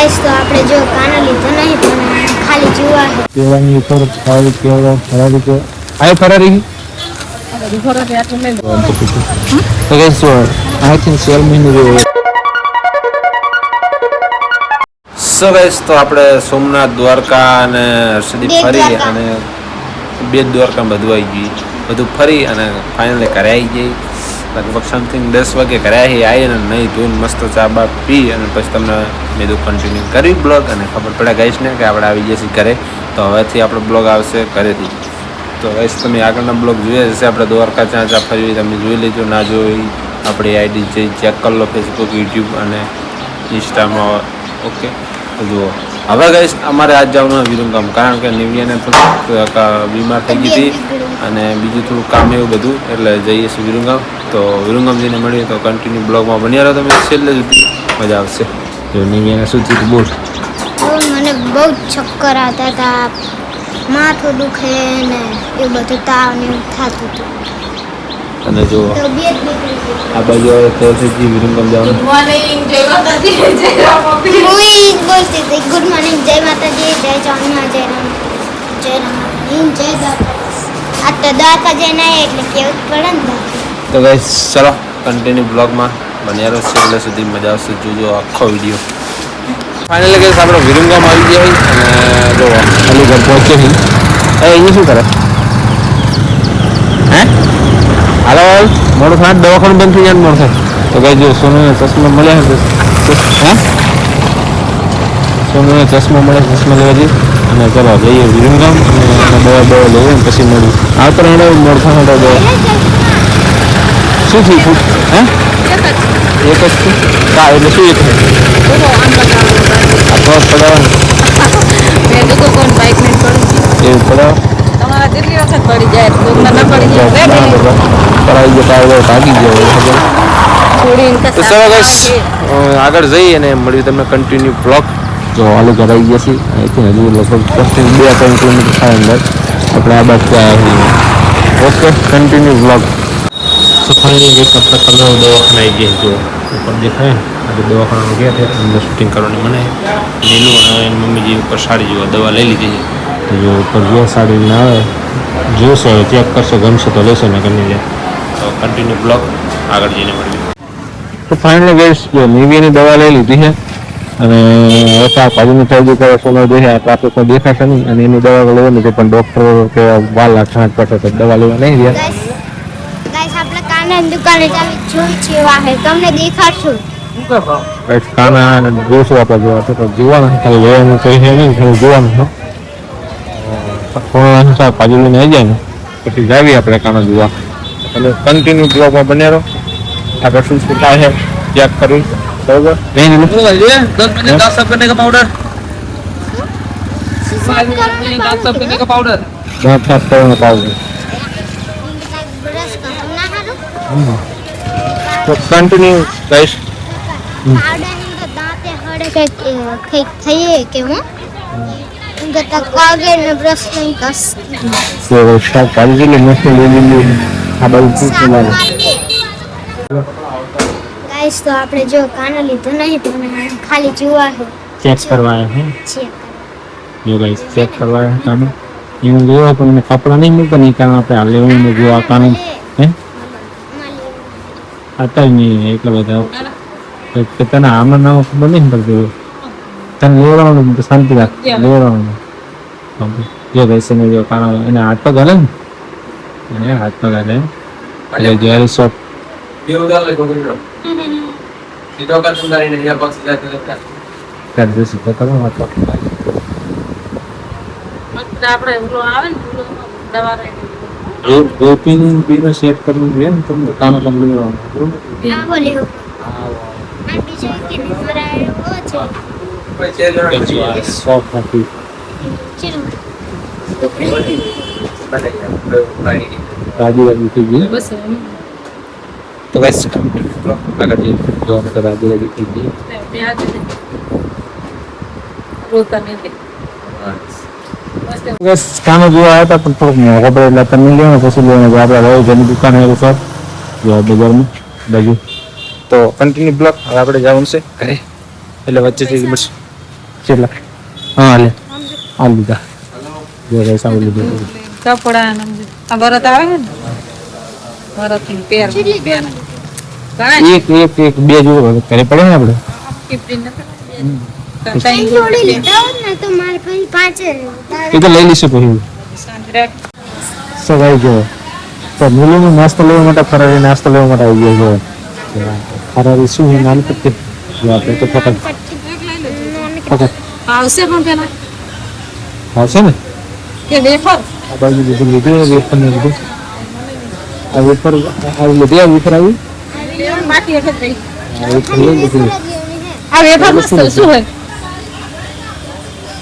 Guys તો આપણે જો કાનો લીધો નહીં પણ ખાલી જોવા છે કેવાની ઉપર ખાલી કેવો ફરારી કે આય ફરારી તો ગાઈસ આઈ થિંક 12 મહિને સો ગાઈસ તો આપણે સોમનાથ દ્વારકા અને હર્ષદી ફરી અને બે દ્વારકા બધું આવી ગયું બધું ફરી અને ફાઇનલી ઘરે આવી ગઈ લગભગ સમથિંગ 10 વાગે ઘરે આવી અને નહીં ધોઈને મસ્ત ચા બા પી અને પછી તમને મેં કન્ટિન્યુ કરી બ્લોગ અને ખબર પડે ગાઈસ ને કે આપણે આવી જઈએ ઘરે તો હવેથી આપણો બ્લોગ આવશે ઘરેથી તો ગાઈસ તમે આગળના બ્લોગ જોઈએ હશે આપણે દ્વારકા ચા ફરી તમે જોઈ લેજો ના જોઈ આપણી આઈડી જે ચેક કરી લો ફેસબુક યુટ્યુબ અને ઇન્સ્ટામાં ઓકે જુઓ હવે ગાઈસ અમારે આજ જવાનું વિરંગામ કારણ કે નિવ્યાને થોડુંક બીમાર થઈ ગઈ હતી અને બીજું થોડું કામ એવું બધું એટલે જઈએ છીએ વિરંગામ તો વિરંગામ જઈને મળીએ તો કન્ટિન્યુ બ્લોગમાં બન્યા રહો તમે છેલ્લે સુધી મજા આવશે જો નિવ્યાને શું થયું બોલ મને બહુ ચક્કર આવતા હતા માથું દુખે ને એ બધું તાવ ને એવું થતું હતું અને જો આ બાજુ તરફથી વિરંગામ જવાનું ગુડ મોર્નિંગ જય માતાજી જય રામાપીર હું ઈ બોલતી હતી ગુડ મોર્નિંગ જય માતાજી જય ચાંદના જય રામ જય દ્વારકા આ તો દ્વારકા જઈને એટલે કેવું પડે ને તો ગાઈસ ચલો કન્ટિન્યુ બ્લોગમાં બન્યા રહો છેલ્લે સુધી મજા આવશે જોજો આખો વિડીયો ફાઇનલી ગાઈસ આપણે વિરંગામ આવી ગયા અને જો અલીગઢ પહોંચે છે અહીંયા શું કરે હે હાલો મોડું થાય દવાખાનું બંધ થઈ જાય મોડું થાય તો ગાઈ જો સોનુને ચશ્મા મળ્યા છે હે સોનુને ચશ્મા મળે ચશ્મા લેવા જઈએ અને ચલો જઈએ વિરંગામ અને દવા લઈએ ને પછી મળ્યું આવતો એને મોડું થાય દવા શું થયું હે એક જ છું કા એટલે શું એક આપણે પડાવવાનું એવું પડાવ તમારા જેટલી વખત પડી જાય દોડના ન પડી જાય પડાવી ગયો ભાગી ગયો આગળ જઈએ અને મળ્યું તમને કન્ટિન્યુ બ્લોગ જો આલુ કરાવી ગયા છીએ અહીંથી હજુ લગભગ 2-3 કિલોમીટર થાય અંદર આપણે આ બાજુ આવ્યા ઓકે કન્ટિન્યુ બ્લોગ તો ફાઇનલી એક આપણે કલર દવાખાના આવી ગયા જો ઉપર દેખાય આજે દવાખાનામાં ગયા છે અંદર શૂટિંગ કરવાની મને નીલું અને એની મમ્મીજી ઉપર સાડી જેવા દવા લઈ લીધી તો જો ઉપર જે સાડી ના આવે જોશે હવે ચેક કરશે ગમશે તો લેશે ને ગમી જાય તો કન્ટિન્યુ બ્લોગ આગળ જઈને મળીએ તો ફાઇનલી ગઈશ જો નિવિયાની દવા લઈ લીધી છે અને હવે બાજુની સાઈડ કરે સોનો દેખાય ટ્રાફિક કોઈ દેખાશે નહીં અને એની દવા લેવાની છે પણ ડૉક્ટર કે વાર લાગશે પડશે તો દવા લેવા નહીં રહ્યા ગાઈસ આપણે કાના દુકાને ચાલી જોઈ છે વાહે તમને દેખાડશું કાના જોશું આપણે જોવા તો જોવાનું ખાલી લેવાનું કઈ છે નહીં ખાલી જોવાનું છે થોડા હિસાબ બાજુ લઈને આવી જાય ને પછી જાવી આપણે કાના જોવા અને કન્ટિન્યુ બ્લોગમાં બન્યા રહો આગળ શું શું થાય છે ચેક કરી બરોબર નહીં 10 मिनट दांत साफ करने का पाउडर 5 मिनट दांत साफ करने का पाउडर દાંત સાફ કરવાનો પાવડર બ્રશ કરો ના હારું તો કન્ટિન્યુ ગાઈસ પાવડર ની દાંતે હડે કે થઈએ કે હું ગતા કોલગેટ ને બ્રશ નહીં કસ તો સ્ટાર્ટ કરી દે મસ્ત લઈ આ બાજુ પૂછો મારે ગાઈસ તો આપણે જો કાનો લીધો નહીં પણ ખાલી જોવા છે ચેક કરવા આવ્યા છે જો ગાઈસ ચેક કરવા આવ્યા કાનો એને જોવા પણ મને કપડા નહીં મૂકતા નહીં કારણ આપણે હાલ લેવાનું જો આ કાનો હે आता ही नहीं એટલા બધા તને આમાં નામ ખબર નહીં પડતું તને લેવડાવવાનું તો શાંતિ રાખ લેવડાવવાનું જો ભાઈ ને જો કાનો એને હાથ પગ હાલે ને એને હાથ પગ હાલે એટલે જ્યારે શોપ ये उधर ले गोविंदो सीधो का सुंदरी नहीं है बस जाते रहता કર દે સીધા કરો હાથ પગ આપણે ઓલો આવે ને દવા જો ગોપીન બીનો સેટ કરવું જોઈએ ને તમને કાનો લંબી લેવાનું આ બોલ્યો આ બીજો કે નંબર આવ્યો છે कोई चेंज होना શોપ નથી રાજી રાજી થઈ ગઈ बस તો બસ આગળ જઈએ જો આપણે રાજી રાજી થઈ ગઈ प्याज रोता नहीं दे બસ કાનો જોવા આવ્યા હતા પણ થોડુંક મોંઘો પડે એટલે તમે લેવાનો પછી લેવાનો આપણે રહે જેની દુકાન આવ્યું સર જો બજારમાં બાજુ તો કન્ટિન્યુ બ્લોક હવે આપણે જવાનું છે ઘરે એટલે વચ્ચેથી મળશે કેટલા હા લે આ લીધા જો ગાઈસ આ લીધું કપડા આ ભરત આવે છે ને ભરત ની પેર ઘણા એક બે જોડે કરે પડે ને આપણે 15 ત્રણ જોડી લીધા હોત ને તો મારે પછી પાંચ જ એ તો લઈ લઈશું પછી સગાઈ જો તો મિલુમાં નાસ્તો લેવા માટે ફરારી નાસ્તો લેવા માટે આવી ગયો છે ફરારી શું છે નાની પત્તી જો આપણે તો ફટાફટ આવશે પણ પેલા આવશે ને કે વેફર આ બાજુ લીધું વેફર ને લીધું આ વેફર આવી લીધી આ વેફર આવી માટી એક જ રહી આ વેફર લઈ લીધી આ વેફર મસ્ત શું હોય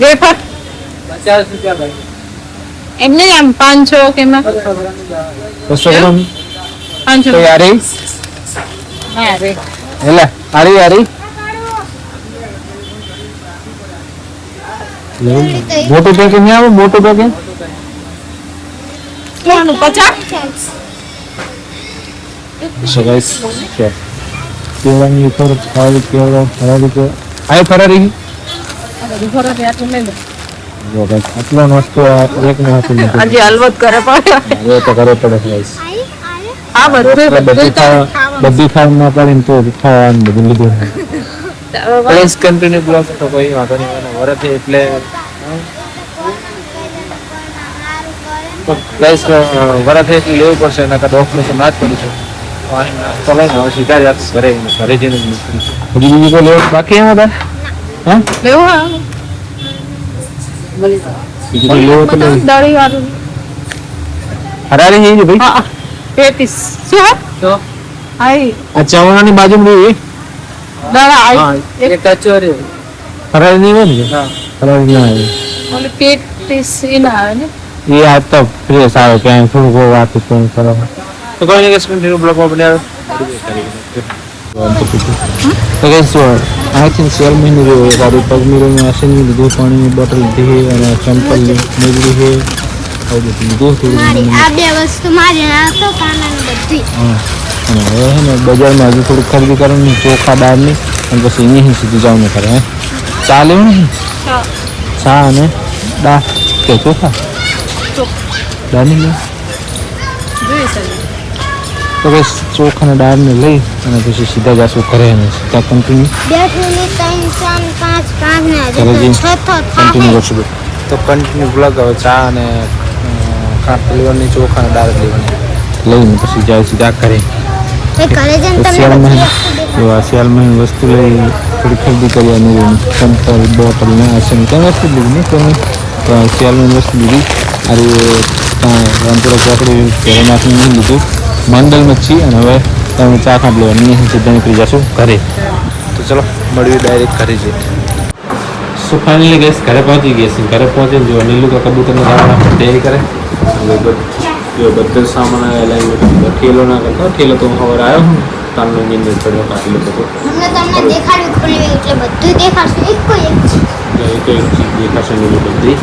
વેફર 50 રૂપિયા ભાઈ એમને આમ 500 કે માં 200 ગ્રામ 500 તો યારી હા રે એલા આરી મોટું પેકેટ નહીં આવે મોટું પેકેટ કોનું 50 So guys, yeah. કેળાની ઉપર ફરારી કેળા ફરારી કે આ ફરારી વેફર ને આટલું લઈ લો જો guys આટલો નાસ્તો આ એક ને હાથે લીધો આજે હલવત કરે પડે હવે તો કરે પડે guys આ બધું બધી ખાવામાં પાડીને તો ખાવાનું બધું લીધું પ્લીઝ કન્ટિન્યુ બ્લોગ તો કોઈ વાંધો નહીં મને વરત એટલે પ્લીઝ વરત એટલે લેવું પડશે નકર ડોક્ટર તો ના જ કરીશું તો લઈને હવે સીધા જ ઘરે જઈને હજી બીજું કોઈ લેવું બાકી એમાં તાર હા લેવું બીજું કોઈ લેવું તો લેવું દળી વાળું હરારી જઈએ ભાઈ હા 33 શું તો આઈ આ ચાવણાની બાજુમાં લેવી દળા આઈ એક કચોરી હરારી નહીં હોય ને હા હરારી ના આવે ઓલી 33 એના આવે ને એ આ તો ફ્રેશ આવે ક્યાંય થોડુંક વાત પણ કરો તો કોઈ નહીં કન્ટિન્યુ બ્લોગમાં બનાવ્યો તો ગઈસ આ છે સેલ મહિને જો ગાડી પગ મિરરની આશીની લીધું પાણીની બોટલ લીધી અને ચંપલ લીધી છે આવું બધું લીધું થોડું મારી આ બે વસ્તુ મારી નાખો ખાનાની બધી હા અને હવે છે ને બજારમાં હજુ થોડું ખરીદી કરવાની ચોખા દાળની અને પછી અહીં સીધું જવાનું કરે હે ચા લેવું ને ચા અને દાળ કે ચોખા દાળની લે જોઈ શકે તો બસ ચોખા અને દાળને લઈ અને પછી સીધા જાશું ઘરે અને સીધા કન્ટિન્યુ બે થેલી 3 4 5 ને હજુ ઘરે તો જઈને 6 તો કન્ટિન્યુ થાય કરશું તો કન્ટિન્યુ બ્લોગ હવે ચા અને કાંક લેવાની ચોખા અને દાળ લેવાની લઈને પછી જાય સીધા ઘરે એ ઘરે જઈને તમને શિયાળમાં બધી વસ્તુ દેખાડું. એવા શિયાળમાં વસ્તુ લઈ થોડી ખરીદી કરી અને ચંપલ બોટલ ને આસન ત્યાં વસ્તુ લીધી ને તમે તો શિયાળમાં વસ્તુ લીધી અરે ત્યાં રામપુરા ચોકડી ઘરે નાખીને નહીં લીધું મંડળમાં જ છીએ અને હવે તમે ચા ખાંડ લેવાની અહીં સીધા નીકળી જશું ઘરે તો ચલો મળીએ ડાયરેક્ટ ઘરે જઈએ સો ફાઇનલી ગેસ ઘરે પહોંચી ગયા છે ઘરે પહોંચીને જો નીલું તો કબૂતરને દાણા તૈયારી કરે જો બધો સામાન અલાઈનમેન્ટ ઠેલો ના કરતો ઠેલો તો હું ખબર આવ્યો હું તારનો નીંદર પડ્યો કાઢી લેતો હતો હમણાં તમને દેખાડ્યું ખોલવી એટલે બધું દેખાડશું એક કોઈ એક છે. એક એક ચીજ દેખાશે નીલું બધી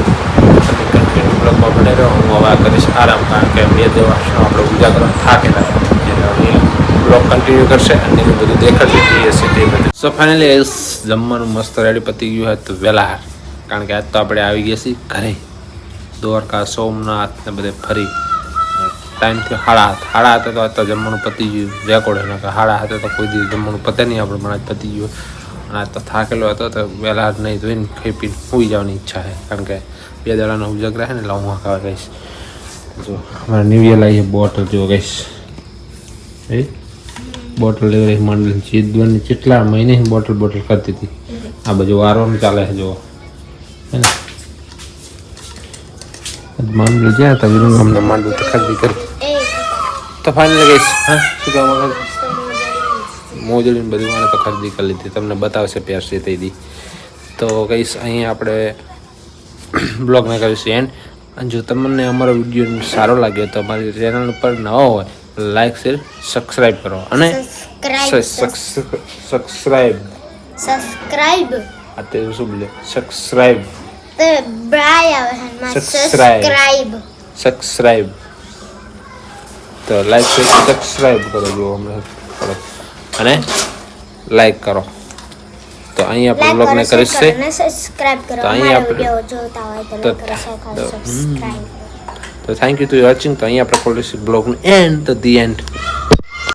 કન્ટિન્યુ બ્લોગમાં બને રહ્યો હું હવે કરીશ આરામ કારણ કે બે દિવસ આપણે પૂજા કરવા થાકેલા બ્લોગ કન્ટિન્યુ કરશે અને એનું બધું દેખાડશે જે હશે તે બધું સો ફાઇનલી જમવાનું મસ્ત રેડી પતી ગયું હોય તો વહેલા કારણ કે આજ તો આપણે આવી ગયા છીએ ઘરે દ્વારકા સોમનાથ ને બધે ફરી ટાઈમ થયો 7:30 7:30 તો આજ તો જમવાનું પતી ગયું રેકોર્ડ એના કે 7:30 તો કોઈ દિવસ જમવાનું પતે નહીં આપણે પણ આજ પતી ગયું અને આજ તો થાકેલો હતો તો વહેલા નહીં ધોઈને ખાઈ પીને સૂઈ જવાની ઈચ્છા છે કારણ કે 2 દાડાનો ઉજગ રહે ને એટલે હું ખાવા ગઈશ જો અમારે નિવિયા લાવીએ બોટલ જો ગઈશ એ બોટલ લેવી રહી માંડલ ચીદવાની કેટલા મહિને બોટલ કરતી હતી આ બધું વારવાનું ચાલે છે જો માંડલ જ્યાં હતા વિરંગ અમને માંડલ તો ખરીદી કરી તો ફાઇનલી ગઈશ હા શું કહેવા મોજડીને બધું મને તો ખરીદી કરી લીધી તમને બતાવશે પહેરશે તે દી તો ગઈશ અહીં આપણે બ્લોગને કરીશું એન્ડ અને જો તમને અમારો વિડીયો સારો લાગ્યો તો અમારી ચેનલ પર નવો હોય લાઈક શેર સબસ્ક્રાઈબ કરો અને સબસ્ક્રાઈબ અત્યારે શું બોલે સબસ્ક્રાઈબ તો બ્રાય આવે છે માં સબસ્ક્રાઈબ તો લાઈક શેર સબસ્ક્રાઈબ કરો જો અમને કરો અને લાઈક કરો તો અહીં આપણે લાઈક બ્લોગને કરો, શેર કરીશું કરો અને સબસ્ક્રાઇબ કરો. તો અહીં અમારા આપણે- વિડીયો જોતા હોય તો તો- લાઈક કરો, શેર કરો, તો- સબસ્ક્રાઇબ કરો. તો થેન્ક યુ ટુ વોચિંગ. તો અહીં આપણે ખોલીશું બ્લોગનું એન્ડ ધ એન્ડ.